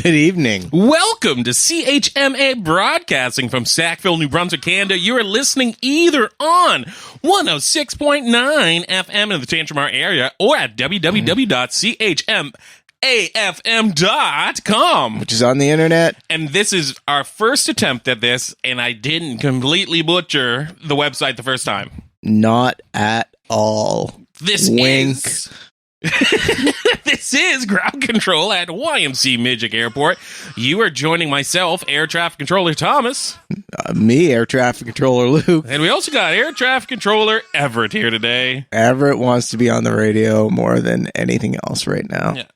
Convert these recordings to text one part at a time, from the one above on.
Good evening. Welcome to CHMA Broadcasting from Sackville, New Brunswick, Canada. You are listening either on 106.9 FM in the Tantramar area or at www.chmafm.com. Which is on the internet. And this is our first attempt at this, and I didn't completely butcher the website the first time. Not at all. This is ground control at YMC Midgic Airport. You are joining myself, Air Traffic Controller Thomas. Me, Air Traffic Controller Luke. And we also got Air Traffic Controller Everett here today. Everett wants to be on the radio more than anything else right now. Yeah,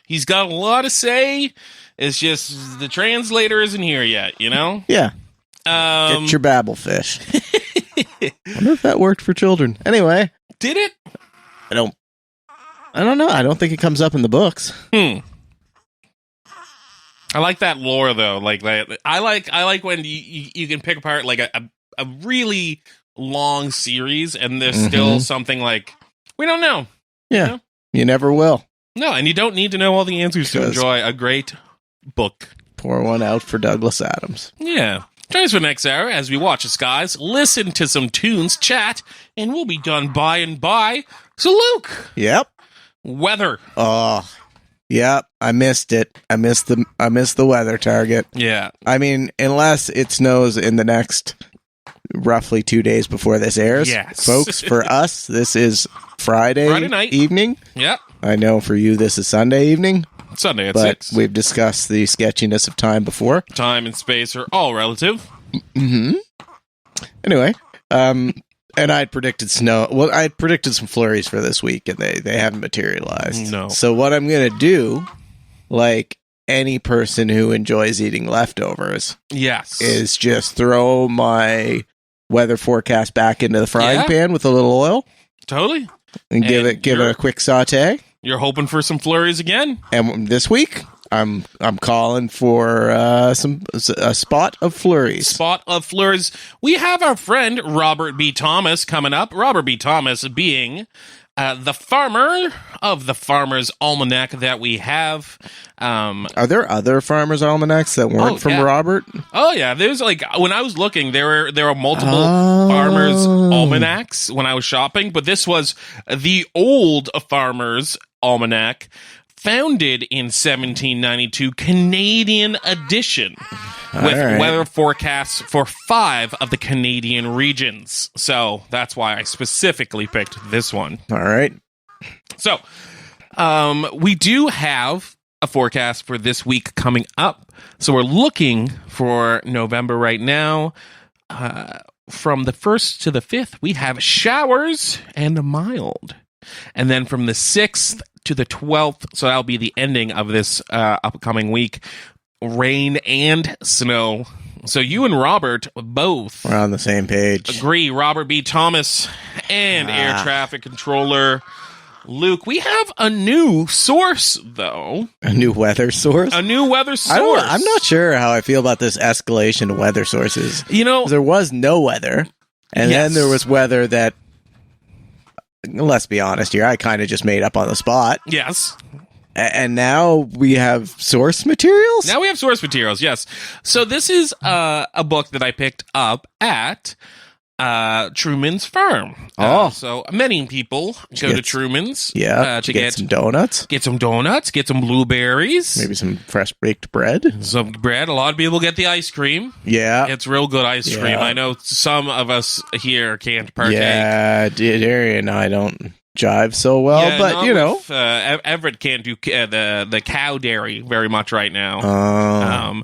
he's got a lot to say. It's just the translator isn't here yet, you know? Yeah. Get your babble fish. Wonder if that worked for children. Anyway. Did it? I don't know. I don't think it comes up in the books. I like that lore though. Like that. I like when you can pick apart like a really long series and there's still something like we don't know. Yeah. You know? You never will. No, and you don't need to know all the answers to enjoy a great book. Pour one out for Douglas Adams. Yeah. Join us for the next hour as we watch the skies, listen to some tunes, chat, and we'll be done by and by. So, Luke. Yep. Weather. Oh, yep. I missed it. I missed the weather target. Yeah. I mean, unless it snows in the next roughly 2 days before this airs. Yes. Folks, for us, this is Friday night evening. Yep. I know for you, this is Sunday evening. Sunday at 6. We've discussed the sketchiness of time before. Time and space are all relative. Mm-hmm. Anyway, and I'd predicted snow. Well, I had predicted some flurries for this week, and they haven't materialized. No. So what I'm going to do, like any person who enjoys eating leftovers, yes, is just throw my weather forecast back into the frying pan with a little oil. Totally. And give it a quick saute. You're hoping for some flurries again? And this week, I'm calling for a spot of flurries. Spot of flurries. We have our friend Robert B. Thomas coming up. Robert B. Thomas being the farmer of the Farmer's Almanac that we have. Are there other Farmer's Almanacs that weren't from Robert? Oh yeah, there's like when I was looking, there were multiple Farmer's Almanacs when I was shopping, but this was the old Farmer's Almanac, founded in 1792, Canadian edition, with weather forecasts for 5 of the Canadian regions. So that's why I specifically picked this one. All right. So we do have a forecast for this week coming up. So we're looking for November right now. From the 1st to the 5th, we have showers and mild. And then from the 6th to the 12th, so that'll be the ending of this upcoming week, rain and snow. So you and Robert both we're on the same page. Agree. Robert B. Thomas and Air Traffic Controller Luke. We have a new source, though. A new weather source? A new weather source. I'm not sure how I feel about this escalation of weather sources. You know, there was no weather, and then there was weather that, let's be honest here, I kind of just made up on the spot. Yes. And now we have source materials? Now we have source materials, yes. So this is a book that I picked up at Truman's Farm. So many people go to Truman's to get some donuts. Get some donuts, get some blueberries. Maybe some fresh baked bread. Some bread. A lot of people get the ice cream. Yeah. It's real good ice cream. I know some of us here can't partake. Yeah, Derry and I don't jive so well, but you know. Everett can't do the cow dairy very much right now.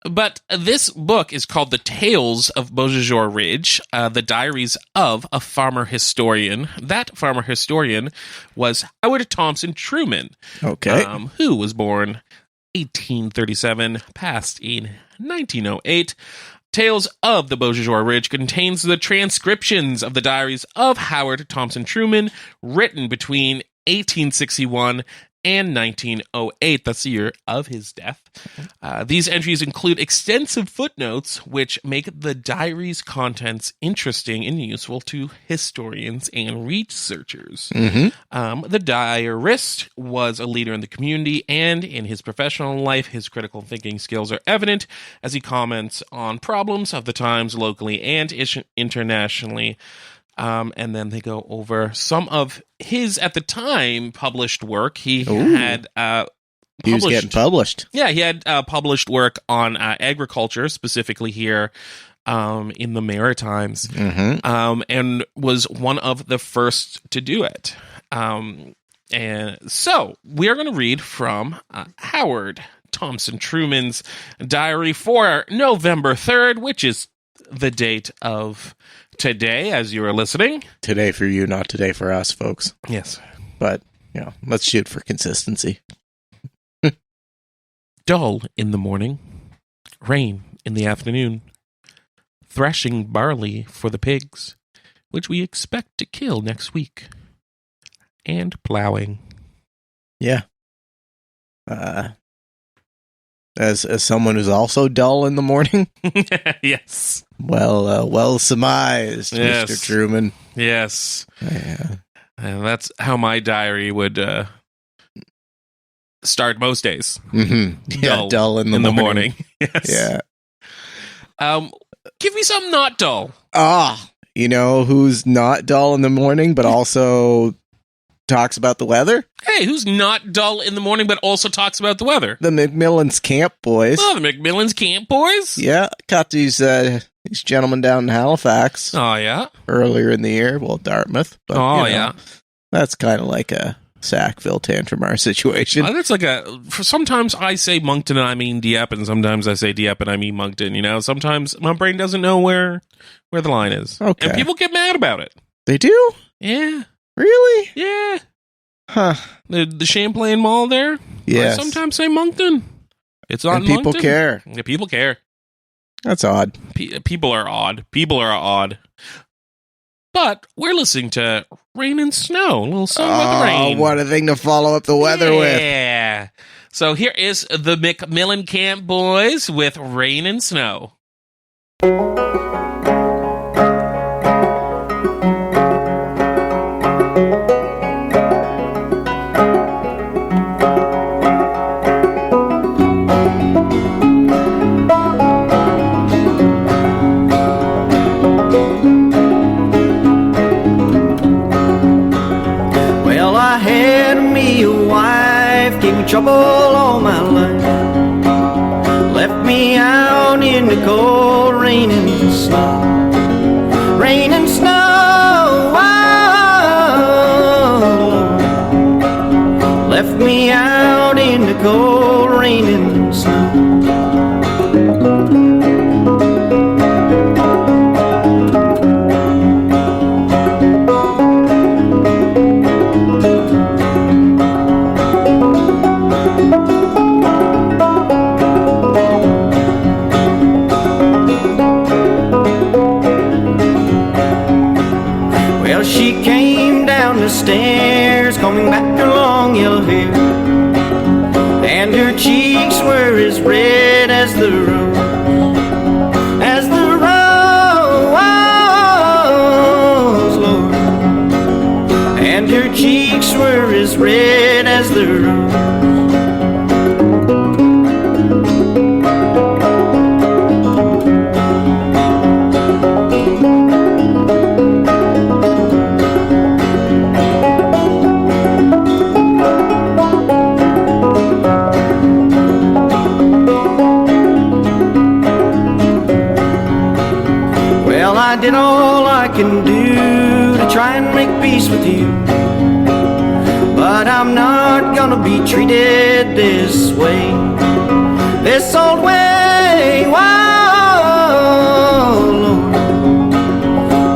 But this book is called The Tales of Beausejour Ridge, the Diaries of a Farmer Historian. That farmer historian was Howard Thompson Truman, who was born 1837, passed in 1908. Tales of the Beausejour Ridge contains the transcriptions of the diaries of Howard Thompson Truman, written between 1861 and 1908. That's the year of his death. These entries include extensive footnotes, which make the diary's contents interesting and useful to historians and researchers. The diarist was a leader in the community, and in his professional life, his critical thinking skills are evident as he comments on problems of the times locally and internationally. And then they go over some of his, at the time, published work. He had he was getting published. Yeah, he had published work on agriculture, specifically here in the Maritimes, and was one of the first to do it. And so we are going to read from Howard Thompson Truman's diary for November 3rd, which is the date of today as you are listening. Today for you, not today for us, folks. Yes. But, let's shoot for consistency. Dull in the morning, rain in the afternoon, threshing barley for the pigs, which we expect to kill next week, and plowing. Yeah. As someone who's also dull in the morning? Yes. Well surmised, yes. Mr. Truman. Yes. Yeah. And that's how my diary would start most days. Yeah, dull in the morning. Yes. Yeah. Give me some not dull. Who's not dull in the morning, but also talks about the weather? Hey, who's not dull in the morning, but also talks about the weather? The McMillan's Camp Boys. Oh, the McMillan's Camp Boys? Yeah, caught these gentlemen down in Halifax. Oh, yeah? Earlier in the year. Well, Dartmouth. But, yeah. That's kind of like a Sackville Tantramar situation. That's like sometimes I say Moncton and I mean Dieppe, and sometimes I say Dieppe and I mean Moncton, Sometimes my brain doesn't know where the line is. Okay. And people get mad about it. They do? Yeah. Really? Yeah. Huh. The Champlain Mall there? Yes. I sometimes say Moncton. It's on Moncton. People care. Yeah, people care. That's odd. People are odd. People are odd. But we're listening to Rain and Snow. A little song about the rain. Oh, what a thing to follow up the weather with. Yeah. So here is the McMillan Camp Boys with Rain and Snow. Trouble all my life, left me out in the cold rain and snow. Rain and snow, oh, left me out in the cold rain and snow. She came down the stairs, combing back her long yellow hair, and her cheeks were as red as the rose, Lord. And her cheeks were as red as the rose. I did all I can do to try and make peace with you, but I'm not gonna be treated this way, this old way, whoa, Lord.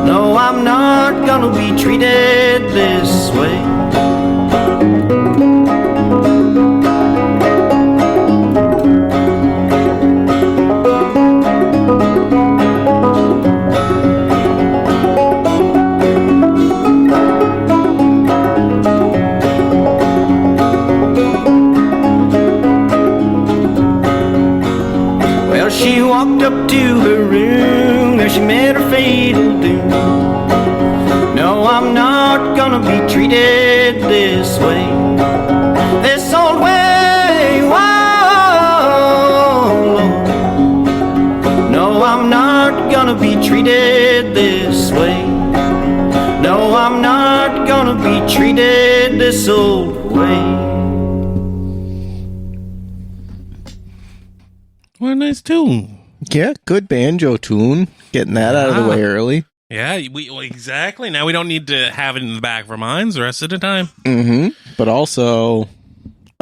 No, I'm not gonna be treated this way. As she walked up to her room, there she met her fatal doom. No, I'm not gonna be treated this way, this old way, whoa, Lord. No, I'm not gonna be treated this way. No, I'm not gonna be treated this old way. What a nice tune. Yeah, good banjo tune. Getting that out of the way early. Yeah, exactly. Now we don't need to have it in the back of our minds the rest of the time. Mm-hmm. But also, a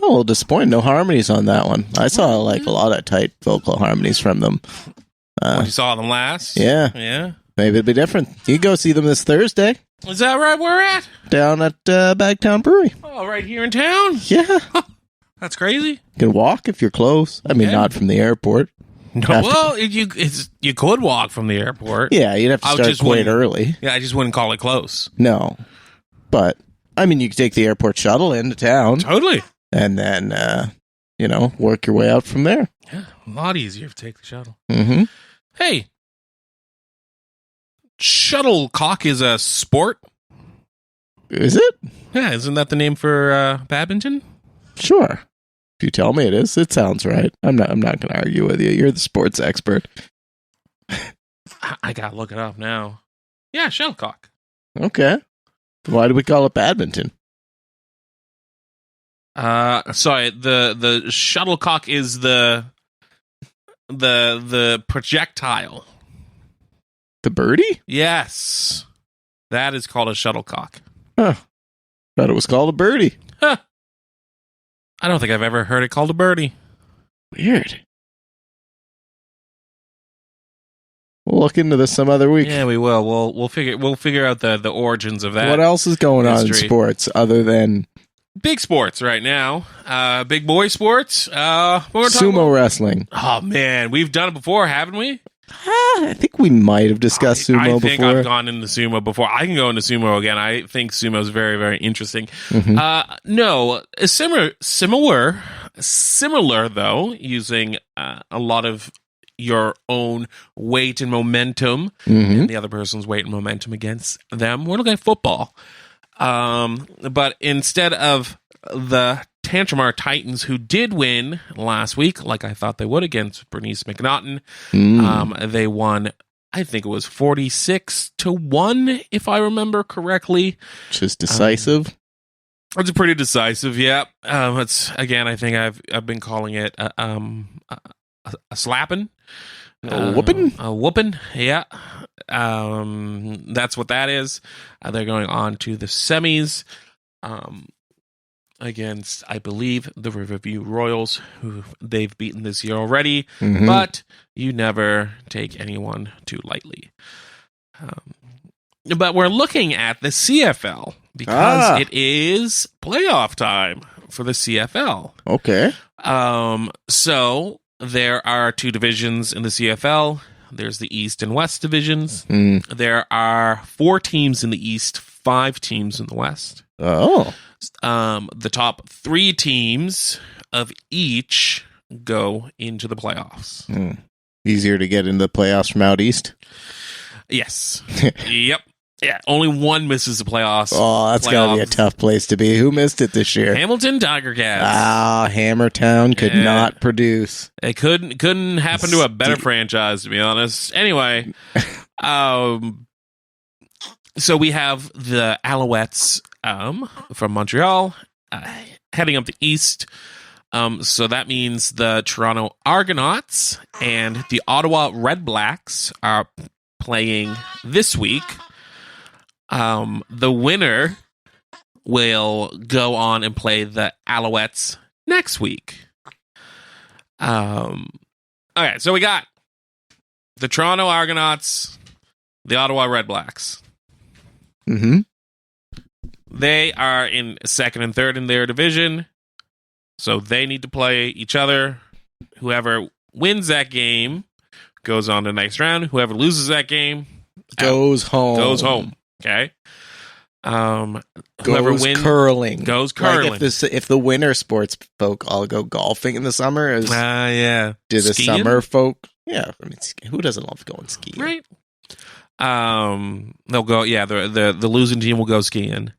little disappointed. No harmonies on that one. I saw like a lot of tight vocal harmonies from them. When you saw them last? Yeah. Yeah. Maybe it'll be different. You can go see them this Thursday. Is that right where we're at? Down at Bagtown Brewery. Oh, right here in town? Yeah. That's crazy. You can walk if you're close. I mean, not from the airport. No, well, you could walk from the airport. Yeah, you'd have to start quite early. Yeah, I just wouldn't call it close. No. But, I mean, you could take the airport shuttle into town. Totally. And then, work your way out from there. Yeah, a lot easier to take the shuttle. Mm-hmm. Hey, shuttlecock is a sport. Is it? Yeah, isn't that the name for badminton? Sure. If you tell me it is, it sounds right. I'm not going to argue with you. You're the sports expert. I gotta look it up now. Yeah, shuttlecock. Okay. Why do we call it badminton? Sorry, the shuttlecock is the projectile. The birdie? Yes. That is called a shuttlecock. Huh. Thought it was called a birdie. Huh. I don't think I've ever heard it called a birdie. Weird. We'll look into this some other week. Yeah, we will. We'll figure out the origins of that. What else is going on in sports other than big sports right now? Big boy sports. Sumo wrestling. Oh man, we've done it before, haven't we? I think we might have discussed sumo before. I think I've gone into sumo before. I can go into sumo again. I think sumo is very, very interesting. Mm-hmm. No, similar though, using a lot of your own weight and momentum and the other person's weight and momentum against them. We're looking at football. But instead of the Tantramar Titans, who did win last week, like I thought they would against Bernice McNaughton, they won, I think it was 46-1, if I remember correctly. Which is decisive. It's pretty decisive, yeah. It's again, I think I've been calling it a slapping. A whooping? A whooping, yeah. That's what that is. They're going on to the semis against, I believe, the Riverview Royals, who they've beaten this year already. Mm-hmm. But you never take anyone too lightly. But we're looking at the CFL because it is playoff time for the CFL. Okay. So there are two divisions in the CFL. There's the East and West divisions. There are 4 teams in the East, 5 teams in the West. Oh. The top 3 teams of each go into the playoffs. Easier to get into the playoffs from out East? Yes. Yep. Yeah, only one misses the playoffs. Oh, that's got to be a tough place to be. Who missed it this year? Hamilton Tiger Cats. Hammertown could not produce. It couldn't happen to a better franchise, to be honest. Anyway, so we have the Alouettes from Montreal heading up the east. So that means the Toronto Argonauts and the Ottawa Red Blacks are playing this week. The winner will go on and play the Alouettes next week. Okay, so we got the Toronto Argonauts, the Ottawa Red Blacks. Mm-hmm. They are in second and third in their division, so they need to play each other. Whoever wins that game goes on to the next round. Whoever loses that game goes home. Goes home. Okay. Whoever Goes wins curling. goes curling. Like if the winter sports folk all go golfing in the summer, Yeah. do the Skiing? summer folk? Yeah, I mean, who doesn't love going skiing? Right. They'll go. Yeah, the losing team will go skiing.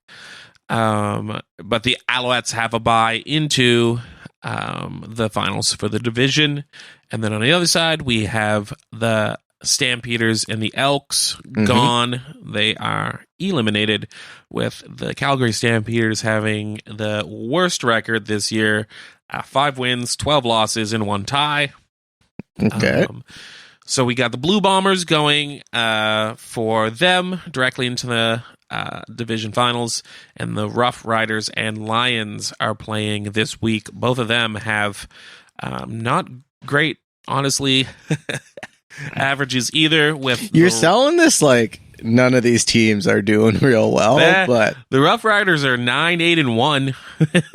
But the Alouettes have a bye into the finals for the division, and then on the other side we have the Stampeders and the Elks gone. They are eliminated, with the Calgary Stampeders having the worst record this year: 5 wins, 12 losses, and 1 tie. Okay. So we got the Blue Bombers going for them directly into the division finals, and the Rough Riders and Lions are playing this week. Both of them have not great, honestly, averages either. You're selling this like none of these teams are doing real well, but the Rough Riders are 9-8-1,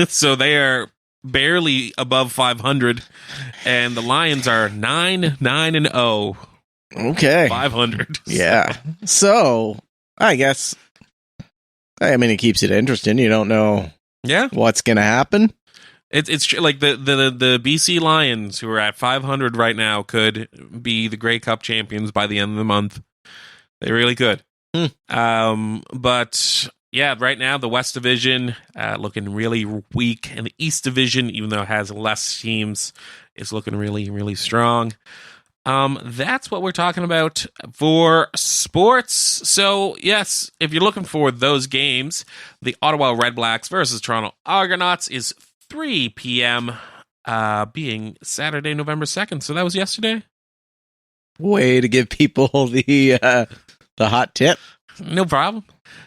so they are barely above 500, and the Lions are 9-9-0. Okay, 500. Yeah. So I guess, I mean, it keeps it interesting. You don't know, what's gonna happen. It's like the BC Lions, who are at 500 right now, could be the Grey Cup champions by the end of the month. They really could. But yeah, right now the West Division looking really weak, and the East Division, even though it has less teams, is looking really, really strong. That's what we're talking about for sports. So yes, if you're looking for those games, the Ottawa Red Blacks versus Toronto Argonauts is 3 p.m. Being Saturday, November 2nd. So that was yesterday. Way to give people the hot tip. No problem.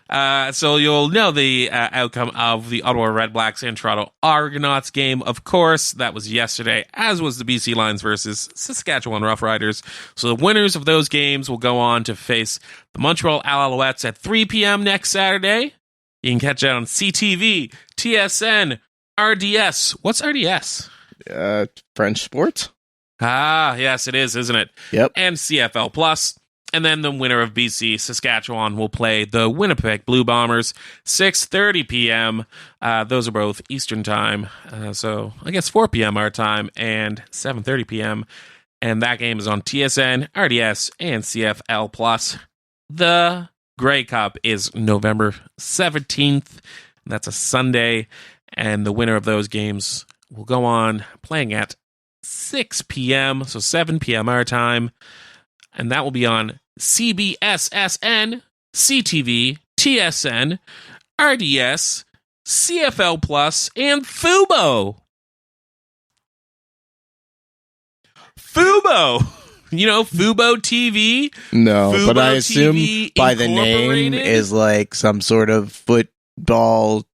So you'll know the outcome of the Ottawa Red Blacks and Toronto Argonauts game. Of course, that was yesterday, as was the BC Lions versus Saskatchewan Roughriders. So the winners of those games will go on to face the Montreal Alouettes at 3 p.m. next Saturday. You can catch it on CTV, TSN, RDS. What's RDS? French sports. Ah, yes, it is, isn't it? Yep. And CFL Plus. And then the winner of BC Saskatchewan will play the Winnipeg Blue Bombers, 6:30 p.m. Those are both Eastern time, so I guess 4 p.m. our time and 7:30 p.m. And that game is on TSN, RDS, and CFL Plus. The Grey Cup is November 17th. That's a Sunday, and the winner of those games will go on playing at 6 p.m., so 7 p.m. our time. And that will be on CBSSN, CTV, TSN, RDS, CFL Plus, and Fubo. Fubo! You know, Fubo TV? No, Fubo but I assume TV by the name is like some sort of football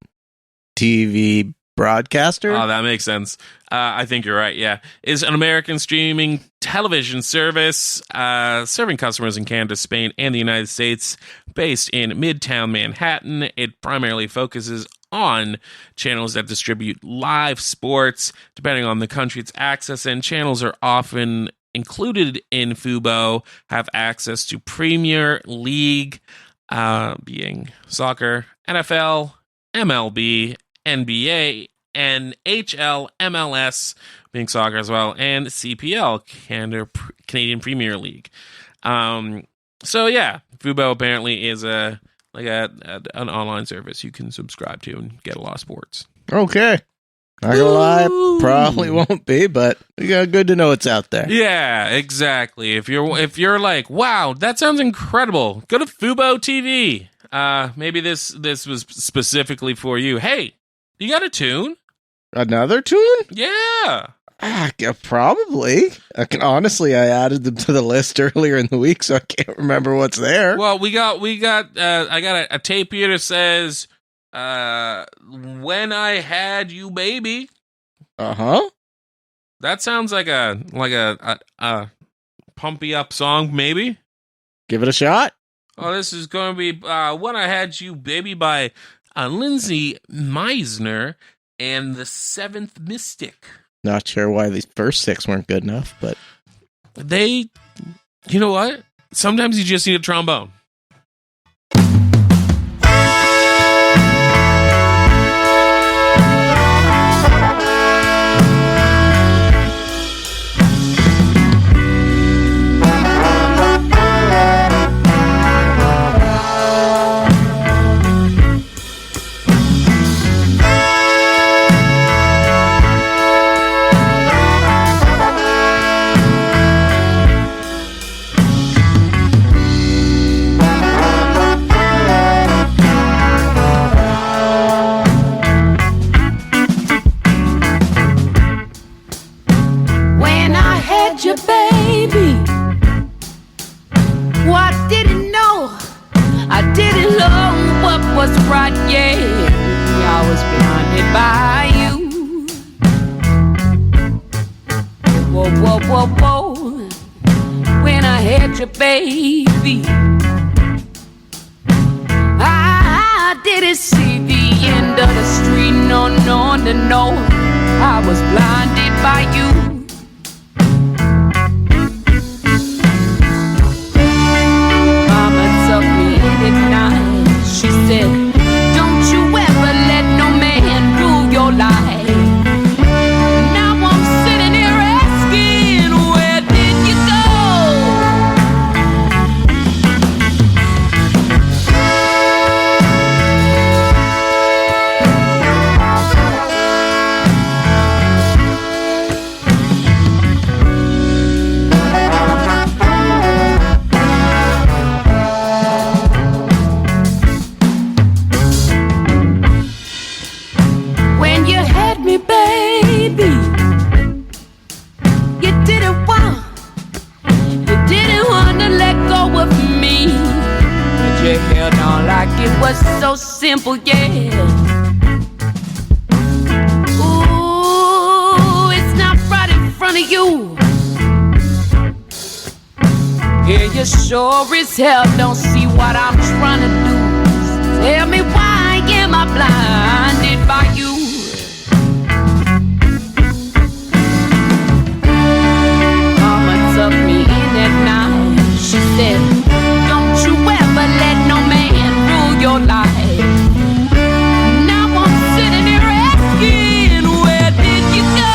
TV broadcaster. Oh, that makes sense. I think you're right, yeah. Is an American streaming television service serving customers in Canada, Spain, and the United States, based in Midtown Manhattan. It primarily focuses on channels that distribute live sports, depending on the country it's access, and channels are often included in Fubo, have access to Premier League, being soccer, NFL, MLB, NBA, NHL, MLS, being soccer as well, and CPL, Canadian Premier League. So yeah, Fubo apparently is an online service you can subscribe to and get a lot of sports. Okay. Not gonna lie, probably won't be, but good to know it's out there. Yeah, exactly. If you're like, wow, that sounds incredible, go to Fubo TV. Maybe this was specifically for you. Hey, you got a tune? Another tune? Yeah. Yeah, probably. Honestly, I added them to the list earlier in the week, so I can't remember what's there. Well, I got a tape here that says, "When I Had You, Baby." Uh-huh. That sounds like a pumpy up song, maybe. Give it a shot. Oh, this is going to be "When I Had You, Baby" by Lindsay Meisner and the Seventh Mystic. Not sure why these first 6 weren't good enough, but you know what? Sometimes you just need a trombone. had you, baby. Well, I didn't know. I didn't know what was right, yeah. I was blinded by you. Whoa, whoa, whoa, whoa. When I had you, baby, I didn't see the end of the street, no, no, no, no. I was blinded by you. Mama took me in at night. She said, don't you ever let no man rule your life. Now I'm sitting here asking, where did you go? Baby, you didn't want to let go of me, but you held on like it was so simple, yeah. Ooh, it's not right in front of you. Yeah, you sure as hell don't see what I'm trying to do. Tell me, why am I blinded by you? Took me in at night. She said, don't you ever let no man rule your life. Now I'm sitting here asking, where did you go?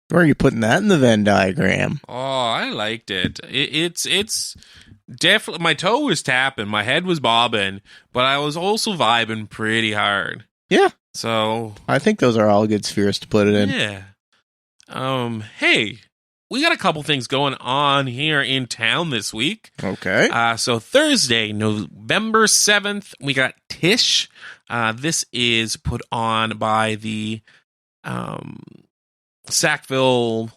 Where are you putting that in the Venn diagram? Oh, I liked it. It's definitely, my toe was tapping, my head was bobbing, but I was also vibing pretty hard. Yeah. So I think those are all good spheres to put it in. Yeah. Hey, we got a couple things going on here in town this week. Okay. So Thursday, November 7th, we got Tish. This is put on by the Sackville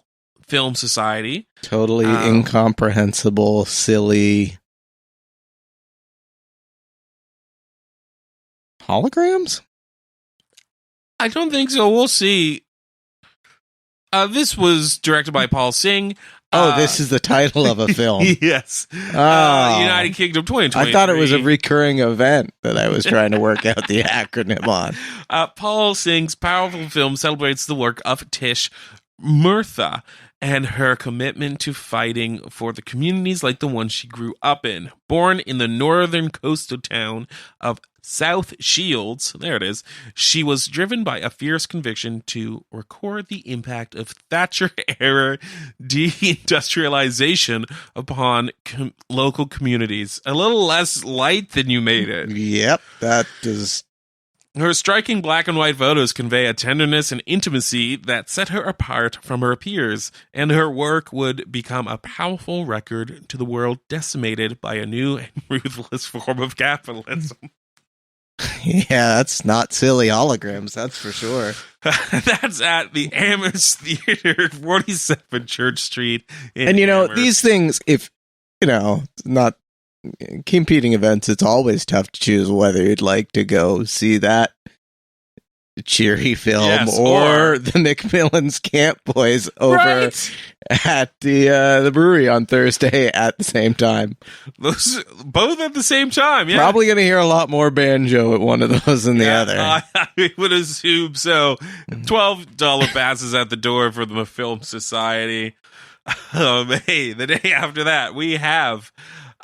Film Society. Totally incomprehensible, silly holograms? I don't think so. We'll see. This was directed by Paul Singh. This is the title of a film. Yes. United Kingdom 2023. I thought it was a recurring event that I was trying to work out the acronym on. Paul Singh's powerful film celebrates the work of Tish Murtha and her commitment to fighting for the communities like the one she grew up in. Born in the northern coastal town of South Shields, there it is, she was driven by a fierce conviction to record the impact of Thatcher-era deindustrialization upon local communities. A little less light than you made it. Yep, that is... Her striking black and white photos convey a tenderness and intimacy that set her apart from her peers, and her work would become a powerful record to the world decimated by a new and ruthless form of capitalism. Yeah, that's not silly holograms, that's for sure. That's at the Amherst Theater, 47 Church Street in And Amherst. these things, if, not competing events, it's always tough to choose whether you'd like to go see that cheery film, Yes, or the McMillan's Camp Boys over Right. at the brewery on Thursday at the same time. Those both at the same time. Yeah. Probably going to hear a lot more banjo at one of those than the other. I would assume so. $12 passes at the door for the Film Society. Hey, the day after that, we have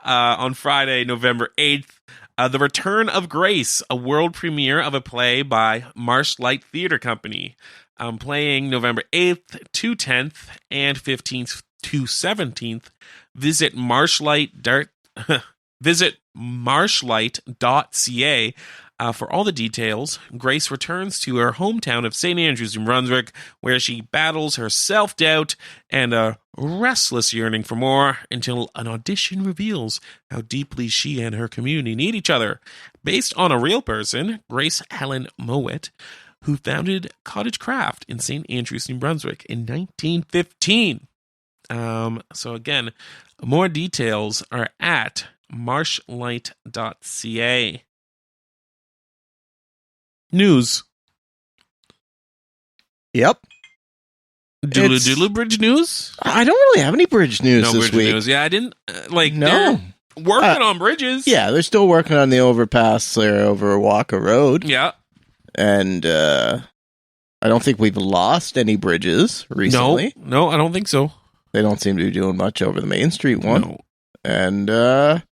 on Friday, November 8th, The Return of Grace, a world premiere of a play by Marshlight Theater Company. Playing November 8th to 10th and 15th to 17th. Visit marshlight.ca for all the details. Grace returns to her hometown of St. Andrews in Brunswick, where she battles her self-doubt and a restless yearning for more until an audition reveals how deeply she and her community need each other. Based on a real person, Grace Helen Mowat, who founded Cottage Craft in St. Andrews, New Brunswick in 1915. So again, more details are at marshlight.ca. News. Yep. Doodle bridge news? I don't really have any bridge news No this bridge week. news. Yeah, I didn't No. they're working on bridges. Yeah, they're still working on the overpass there over Walker Road. Yeah. And I don't think we've lost any bridges recently. No, I don't think so. They don't seem to be doing much over the Main Street one. No. And the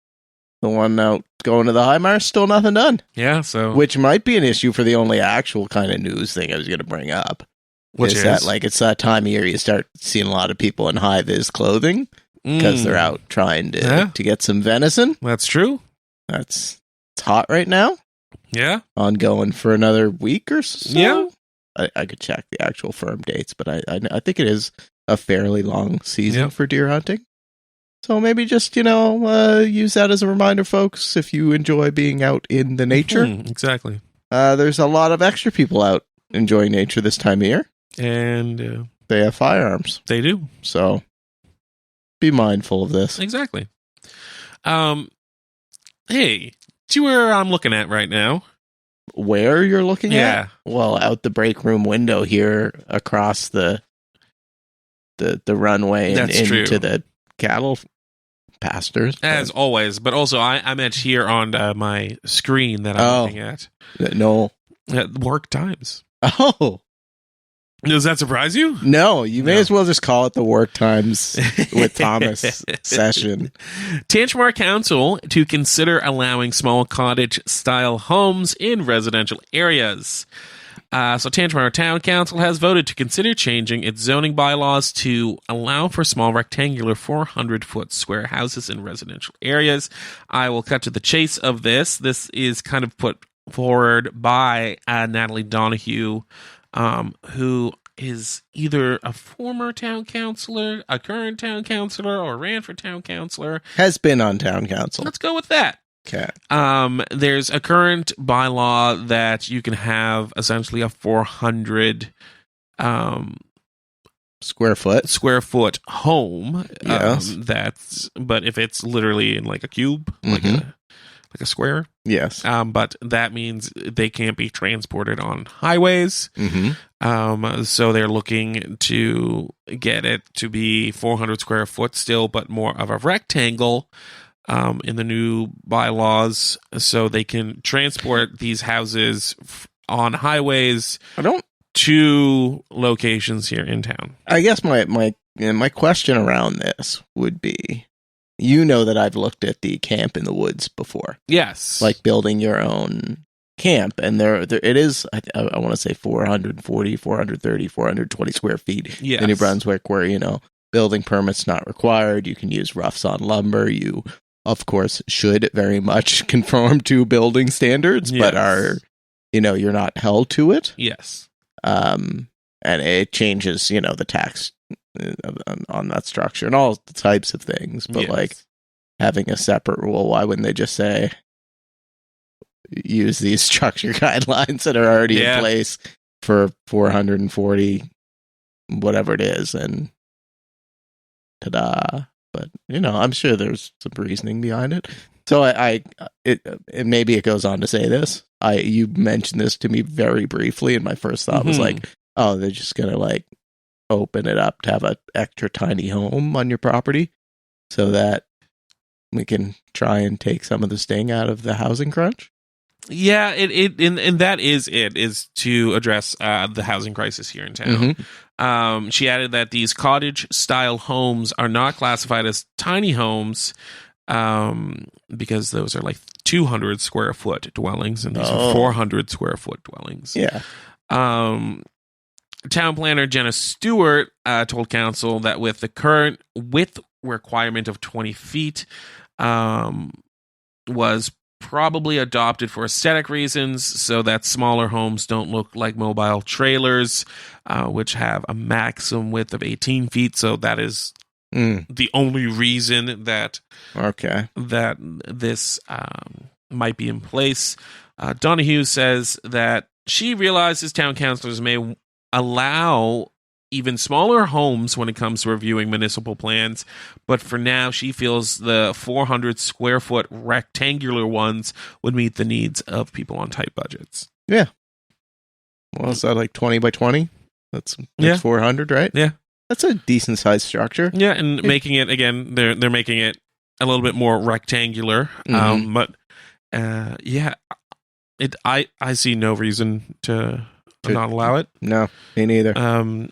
one out going to the High Marsh, still nothing done. Yeah, so Which might be an issue for the only actual kind of news thing I was going to bring up. which is that, like, it's that time of year you start seeing a lot of people in high-vis clothing because they're out trying to get some venison. That's true. It's hot right now. Yeah. Ongoing for another week or so. Yeah. I could check the actual firm dates, but I think it is a fairly long season Yep. for deer hunting. So maybe just, use that as a reminder, folks, if you enjoy being out in the nature. Exactly. There's a lot of extra people out enjoying nature this time of year. And They have firearms. they do. So be mindful of this. Exactly. Hey, see where I'm looking at right now? Where you're looking Yeah. at? Well, out the break room window here across the runway and That's true. into the cattle pastures. As always, but also I meant here on my screen that I'm looking at. No. Work times. Oh. Does that surprise you? No, you may No. as well just call it the Work Times with Thomas session. Tantramar Council to consider allowing small cottage-style homes in residential areas. So Tantramar Town Council has voted to consider changing its zoning bylaws to allow for small rectangular 400-foot square houses in residential areas. I will cut to the chase of this. This is kind of put forward by Natalie Donahue, who is either a former town councilor, a current town councilor, or ran for town councilor. Has been on town council. Let's go with that. Okay. There's a current bylaw that you can have essentially a 400 Square foot. square foot home. Yes. But if it's literally in like a cube, like a square, Yes. but that means they can't be transported on highways. Mm-hmm. So they're looking to get it to be 400 square foot still, but more of a rectangle in the new bylaws, so they can transport these houses on highways to locations here in town. I guess my question around this would be, that I've looked at the camp in the woods before. Yes. Like building your own camp, and there it is, I want to say 440, 430, 420 square feet Yes. in New Brunswick, where, building permits not required. You can use rough sawn lumber. You, of course, should very much conform to building standards, but you're not held to it. Yes. And it changes, the tax on that structure and all types of things. But Yes. like having a separate rule, why wouldn't they just say use these structure guidelines that are already in place for 440, whatever it is, and ta-da. But, I'm sure there's some reasoning behind it. So it maybe it goes on to say this. You mentioned this to me very briefly, and my first thought was like, oh, they're just gonna like open it up to have an extra tiny home on your property, so that we can try and take some of the sting out of the housing crunch. Yeah, and that is to address the housing crisis here in town. Mm-hmm. She added that these cottage-style homes are not classified as tiny homes because those are like 200 square foot dwellings, and these are 400 square foot dwellings. Yeah. Town planner Jenna Stewart told council that with the current width requirement of 20 feet was probably adopted for aesthetic reasons, so that smaller homes don't look like mobile trailers, which have a maximum width of 18 feet. So that is the only reason that this might be in place. Donahue says that she realizes town councilors may allow even smaller homes when it comes to reviewing municipal plans, but for now she feels the 400 square foot rectangular ones would meet the needs of people on tight budgets. Yeah. Well, is that like 20 by 20? That's 400, right? Yeah. That's a decent sized structure. Yeah, and making it, again, they're making it a little bit more rectangular. But yeah, I see no reason to not allow it. No, me neither.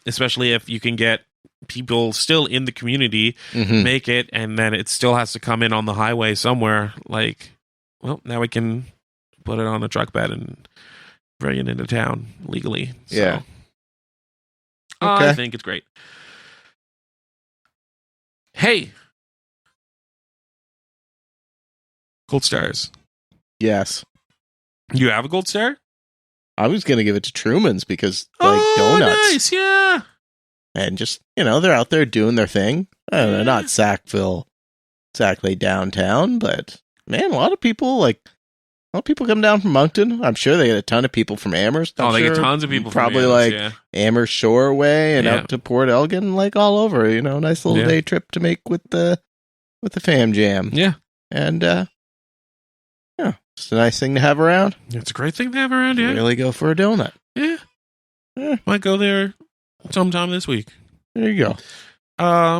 Especially if you can get people still in the community make it, and then it still has to come in on the highway somewhere. Like, well, now we can put it on a truck bed and bring it into town legally. So, yeah. I think it's great. Hey, gold stars. Yes. You have a gold star? I was going to give it to Truman's because, like, donuts. Nice, yeah. And just, they're out there doing their thing. I don't know, not Sackville exactly downtown, but, man, a lot of people come down from Moncton. I'm sure they get a ton of people from Amherst. They get tons of people probably from Amherst, like Amherst Shore way and out to Port Elgin, like all over, nice little day trip to make with the fam jam. Yeah. And, it's a nice thing to have around. It's a great thing to have around, yeah. Really go for a donut. Yeah. Might go there sometime this week. There you go.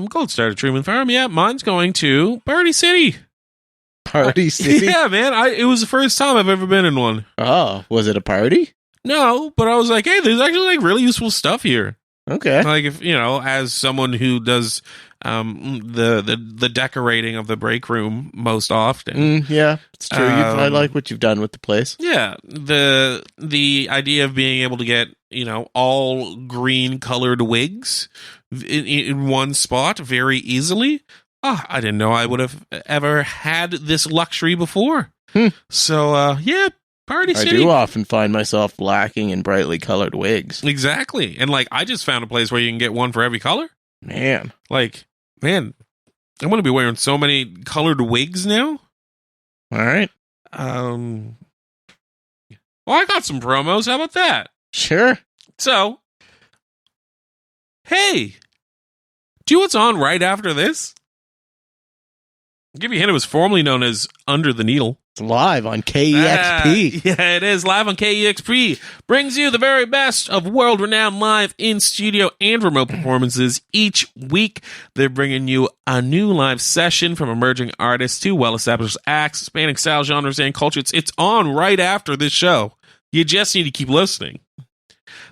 Gold Star to Truman Farm. Yeah, mine's going to Party City. Party City? Yeah, man. It was the first time I've ever been in one. Oh, was it a party? No, but I was like, hey, there's actually like really useful stuff here. Okay. Like if as someone who does the decorating of the break room most often. Yeah, it's true. I like what you've done with the place. Yeah, the idea of being able to get all green colored wigs in one spot very easily. I didn't know I would have ever had this luxury before. So yeah. Party City. I do often find myself lacking in brightly colored wigs. Exactly. And I just found a place where you can get one for every color. Man, I'm going to be wearing so many colored wigs now. All right. Well, I got some promos. How about that? Sure. So, hey, do you know what's on right after this? I'll give you a hint. It was formerly known as Under the Needle. It's live on KEXP. Yeah, it is live on KEXP. Brings you the very best of world-renowned live in-studio and remote performances each week. They're bringing you a new live session from emerging artists to well-established acts, spanning style, genres, and cultures. It's on right after this show. You just need to keep listening.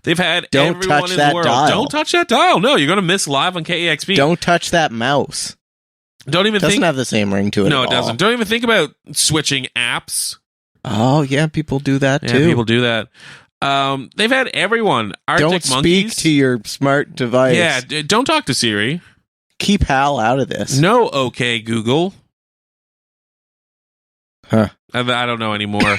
They've had everyone in the world. Don't touch that dial. No, you're going to miss live on KEXP. Don't touch that mouse. Doesn't have the same ring to it. No, it doesn't. Don't even think about switching apps. Oh yeah, people do that too. Yeah, people do that. They've had everyone. Arctic Don't Monkeys. speak to your smart device. Yeah, don't talk to Siri. Keep Hal out of this. No, okay, Google. Huh? I don't know anymore.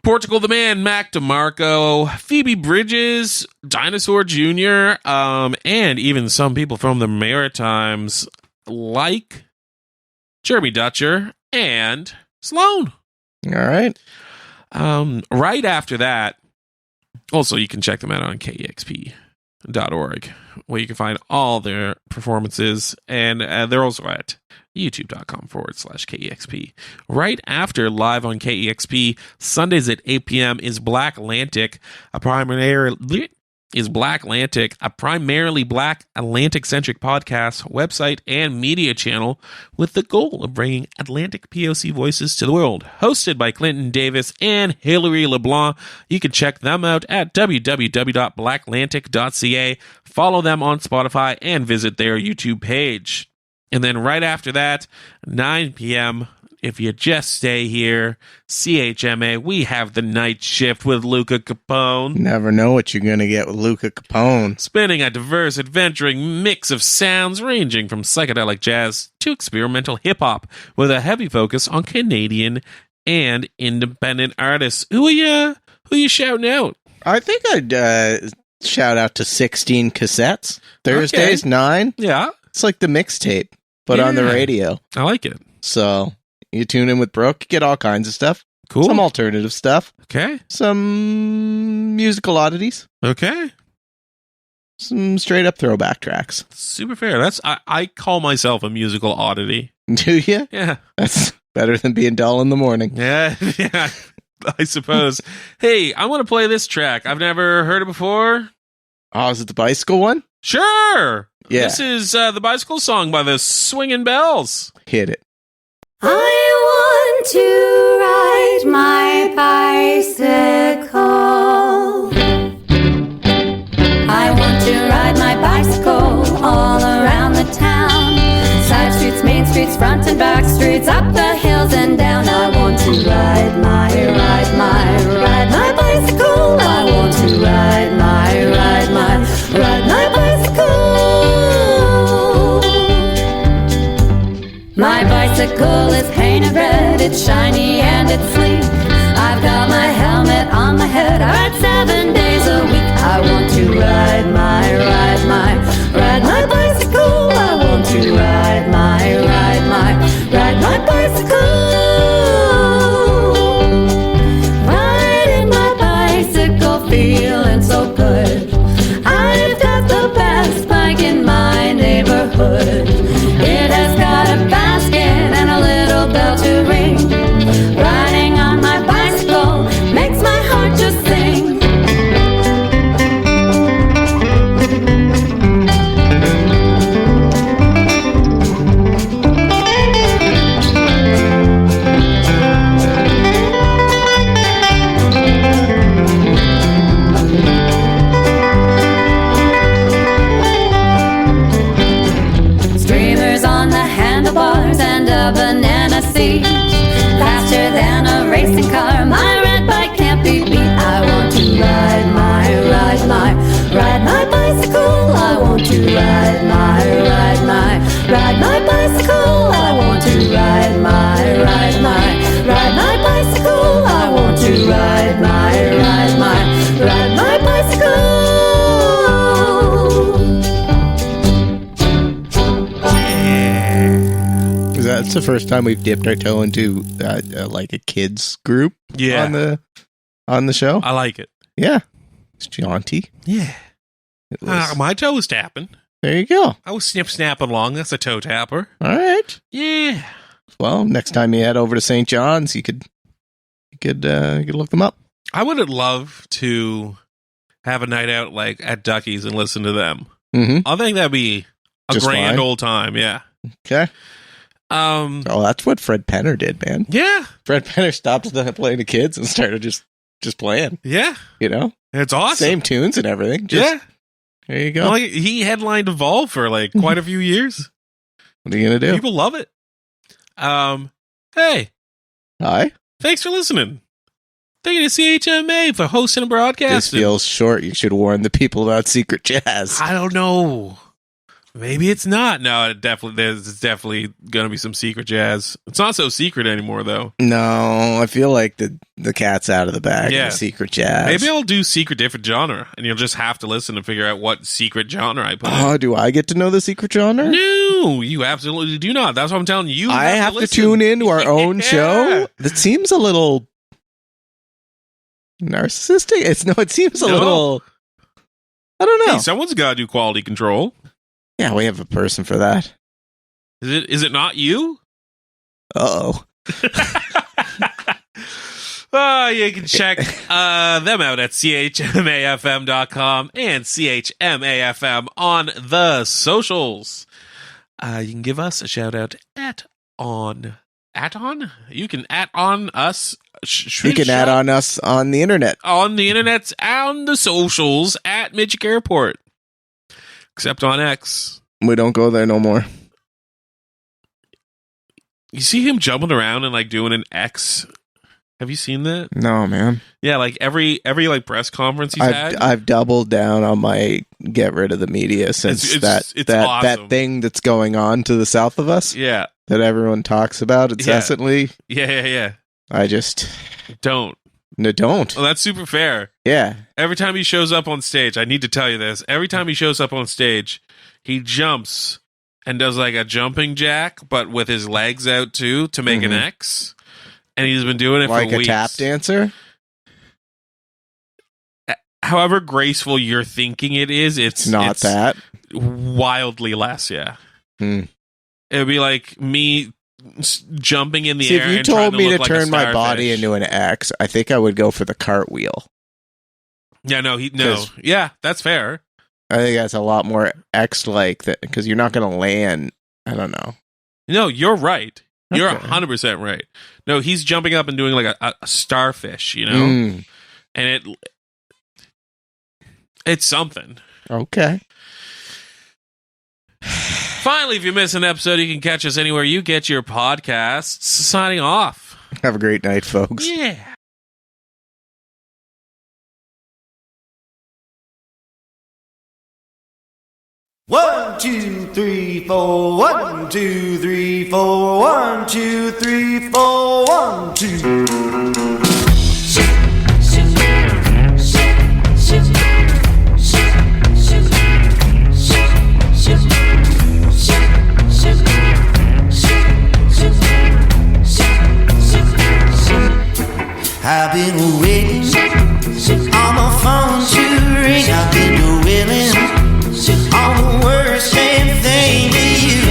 Portugal the Man, Mac DeMarco, Phoebe Bridges, Dinosaur Jr., and even some people from the Maritimes like Jeremy Dutcher and Sloan. All right. Right after that, also you can check them out on KEXP.org, where you can find all their performances, and they're also at youtube.com/KEXP. Right after live on KEXP, Sundays at 8 p.m. is Black Atlantic, a primarily Black Atlantic-centric podcast, website, and media channel with the goal of bringing Atlantic POC voices to the world. Hosted by Clinton Davis and Hilary LeBlanc. You can check them out at www.blackatlantic.ca. Follow them on Spotify and visit their YouTube page. And then right after that, 9 p.m., if you just stay here, CHMA, we have the night shift with Luca Capone. Never know what you're going to get with Luca Capone. Spinning a diverse, adventuring mix of sounds ranging from psychedelic jazz to experimental hip-hop with a heavy focus on Canadian and independent artists. Who are you shouting out? I think I'd shout out to 16 Cassettes. Thursdays, 9. Yeah. It's like the mixtape, but on the radio. I like it. So you tune in with Brooke, get all kinds of stuff. Cool. Some alternative stuff. Okay. Some musical oddities. Okay. Some straight up throwback tracks. Super fair. I call myself a musical oddity. Do you? Yeah. That's better than being dull in the morning. Yeah. I suppose. Hey, I want to play this track. I've never heard it before. Oh, is it the bicycle one? Sure. Yeah. This is the bicycle song by the Swingin' Bells. Hit it. I want to ride my bicycle. I want to ride my bicycle all around the town. Side streets, main streets, front and back streets, up the hills and down. I want to ride my bicycle. I want to ride my bicycle. My bicycle is painted red, it's shiny and it's sleek. I've got my helmet on my head, I ride 7 days a week. I want to ride my bicycle. I want to ride my bicycle. Riding my bicycle, feeling so good. I've got the best bike in my neighborhood. It has got a basket and a little bell to ring. Riding on my bicycle makes my heart just sing. Streamers on the handlebars and a banana seat. Faster than a racing car, my red bike can't be beat. I want to ride my bicycle. I want to ride my bicycle. I want to ride my bicycle. I want to ride my bicycle. That's the first time we've dipped our toe into like a kids group on the show. I like it. Yeah. It's jaunty. Yeah. My toe was tapping. There you go. I was snapping along. That's a toe tapper. All right. Yeah. Well, next time you head over to St. John's, you could look them up. I would love to have a night out like at Ducky's and listen to them. Mm-hmm. I think that'd be a Just grand fine. old time. Yeah. Okay. That's what Fred Penner did, man. Yeah. Fred Penner stopped playing the kids and started just playing. Yeah. You know? It's awesome. Same tunes and everything. Yeah. There you go. Like, he headlined Evolve for like quite a few years. What are you going to do? People love it. Hey. Hi. Thanks for listening. Thank you to CHMA for hosting a broadcast. This feels short. You should warn the people about Secret Jazz. I don't know. Maybe it's not. No, there's definitely going to be some secret jazz. It's not so secret anymore, though. No, I feel like the cat's out of the bag. Yeah. Of Secret Jazz. Maybe I'll do secret different genre, and you'll just have to listen to figure out what secret genre I put in. Oh, do I get to know the secret genre? No, you absolutely do not. That's what I'm telling you. I have to tune into our own show? That seems a little narcissistic. It seems a little... I don't know. Hey, someone's got to do quality control. Yeah, we have a person for that. Is it not you? Uh-oh. You can check them out at chmafm.com and chmafm on the socials. You can give us a shout out You can at on us. You can add on us on the internet. On the internet, on the socials at Midgic Airport. Except on X. We don't go there no more. You see him jumping around and like doing an X. Have you seen that? No, man. Yeah, like every like press conference he's had. I've doubled down on my get rid of the media since it's that awesome. that thing that's going on to the south of us. Yeah. That everyone talks about incessantly. Yeah. I just don't. No, don't. Well, that's super fair. Yeah. Every time he shows up on stage, I need to tell you this. Every time he shows up on stage, he jumps and does like a jumping jack, but with his legs out too to make an X. And he's been doing it like for weeks. Like a tap dancer? However graceful you're thinking it is, it's not that. Wildly less, yeah. It would be like me jumping in the air. If you told me to turn my body into an X, I think I would go for the cartwheel. Yeah, yeah, that's fair. I think that's a lot more X-like that because you're not going to land. I don't know. No, you're right. You're 100% right. No, he's jumping up and doing like a starfish, you know? And it's something. Okay. Finally, if you miss an episode, you can catch us anywhere you get your podcasts. Signing off. Have a great night, folks. Yeah. One, 2, 3, 4. 1, 2, 3, 4. 1, 2, 3, 4. 1, 2. I've been waiting on my phone to ring. I've been willing on the worst damn thing to you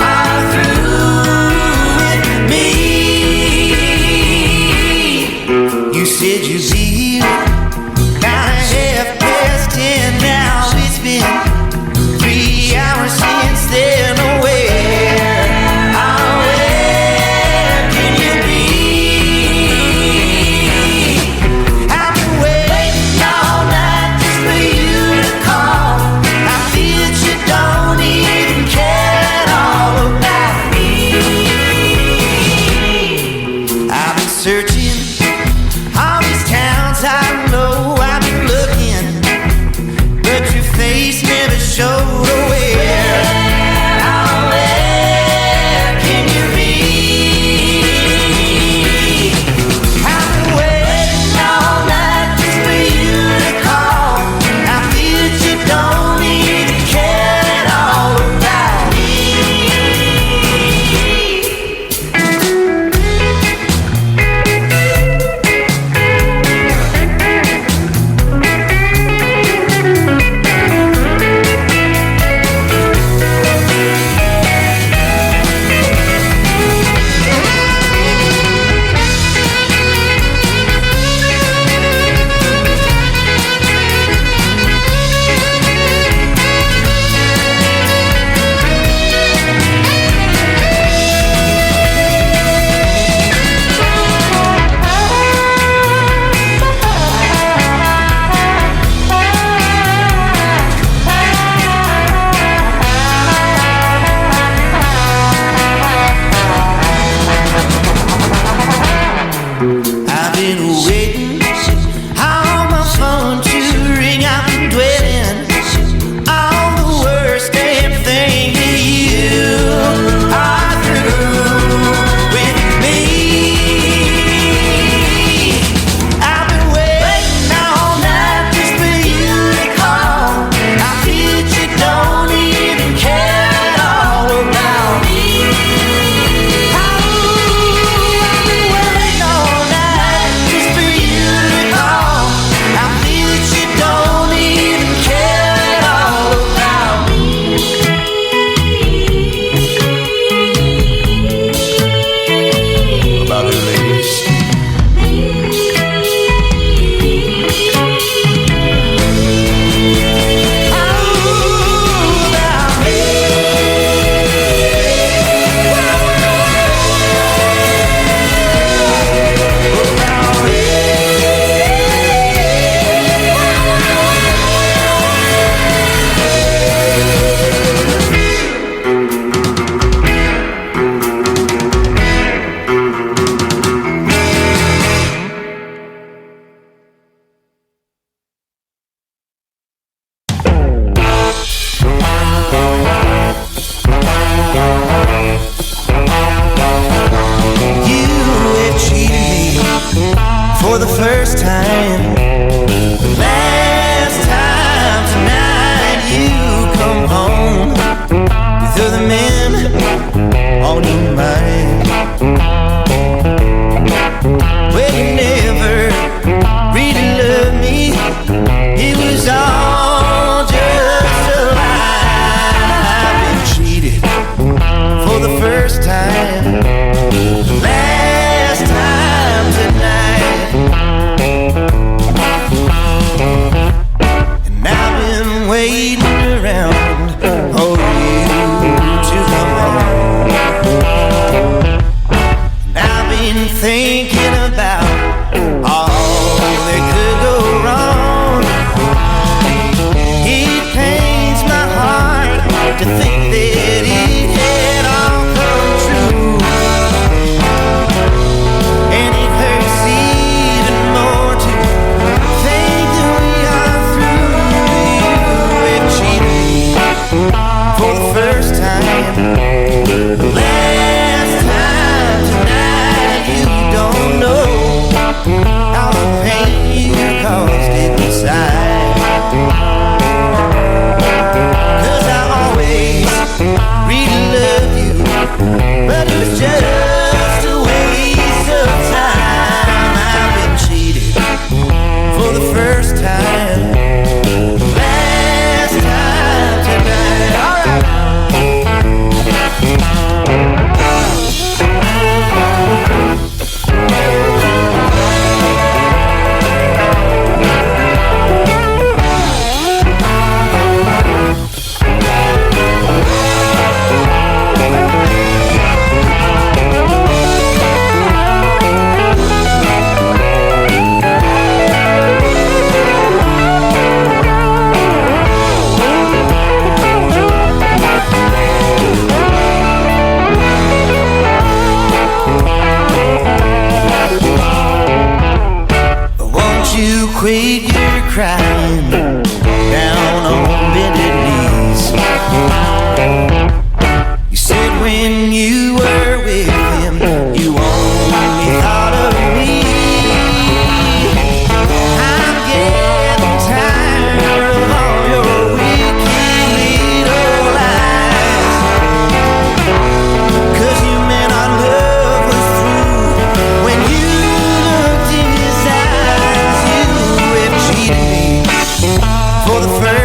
are through with me.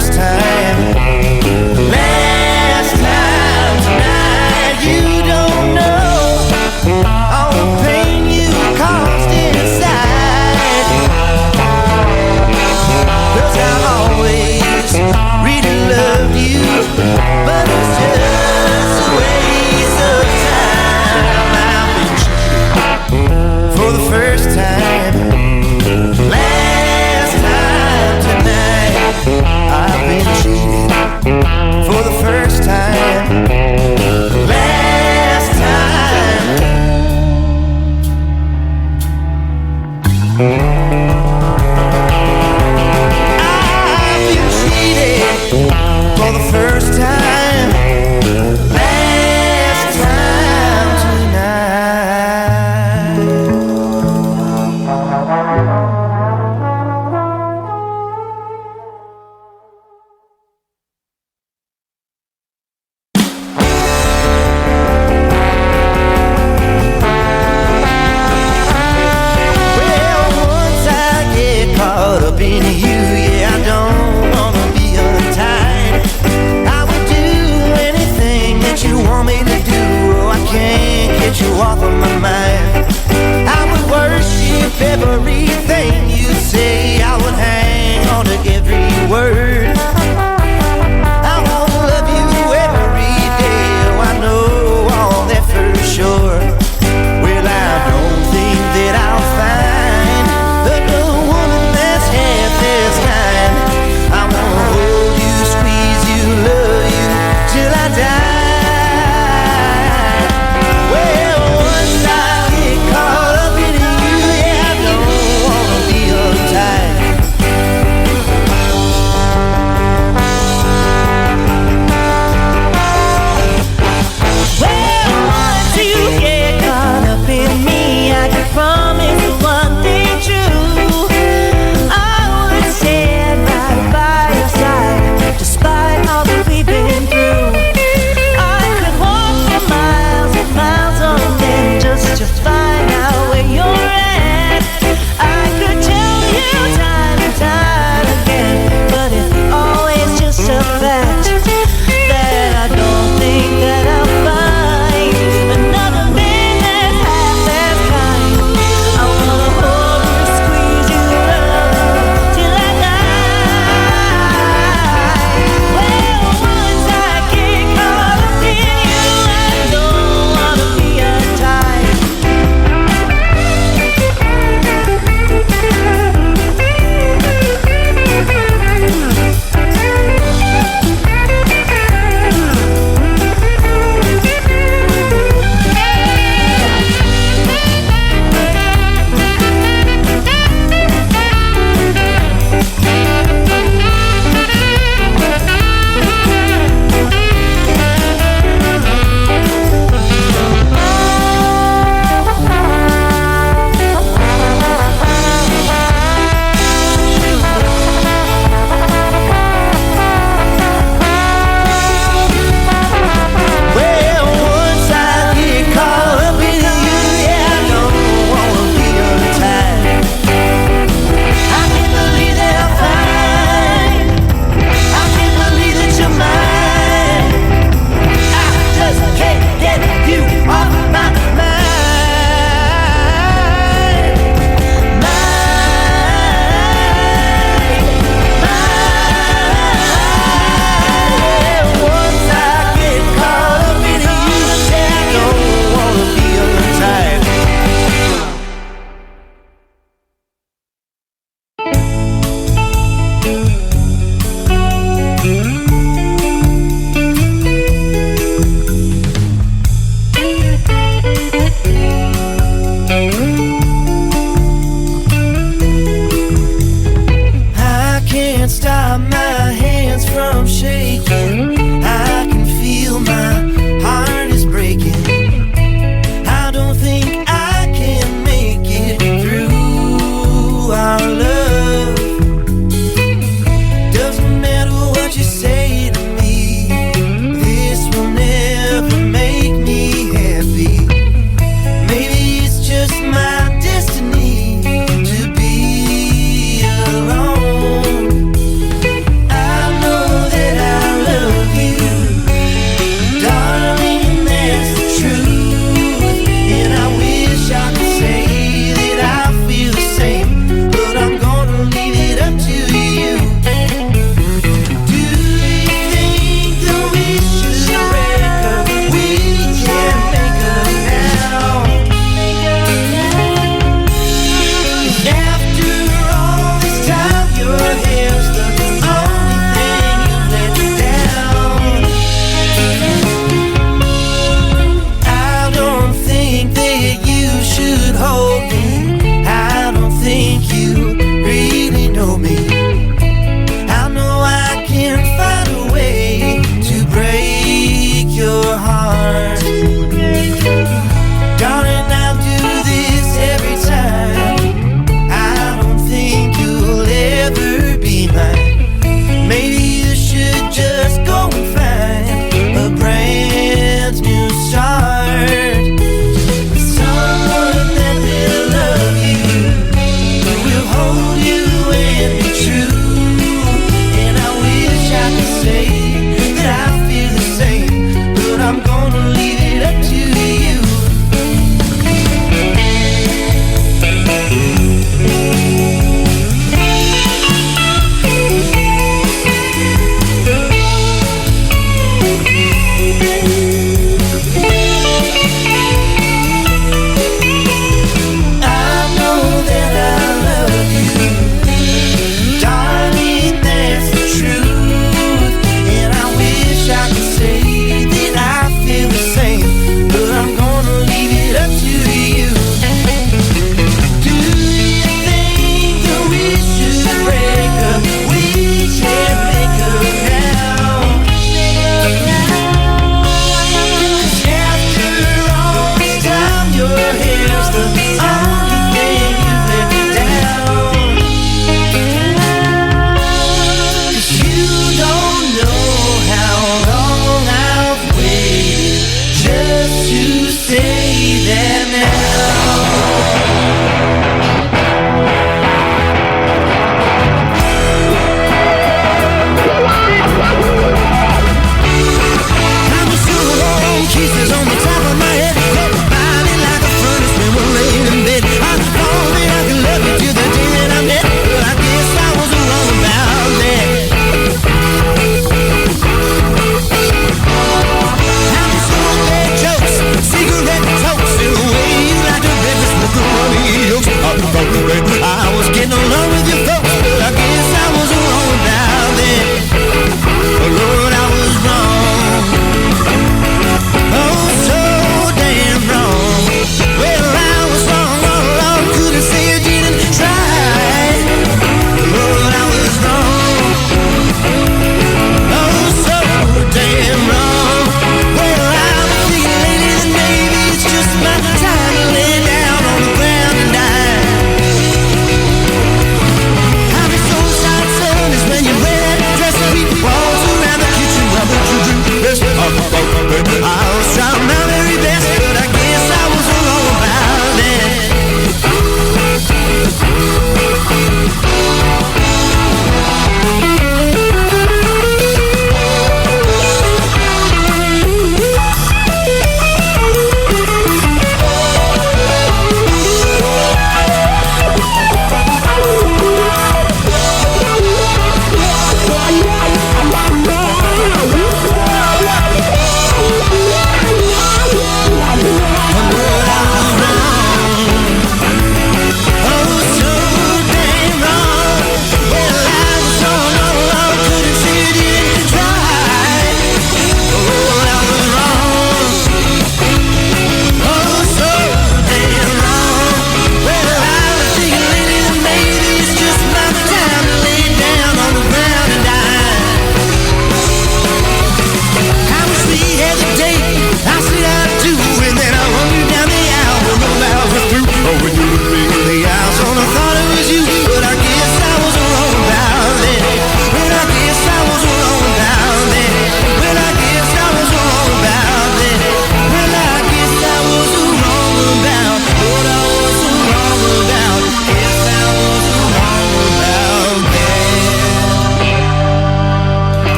first time.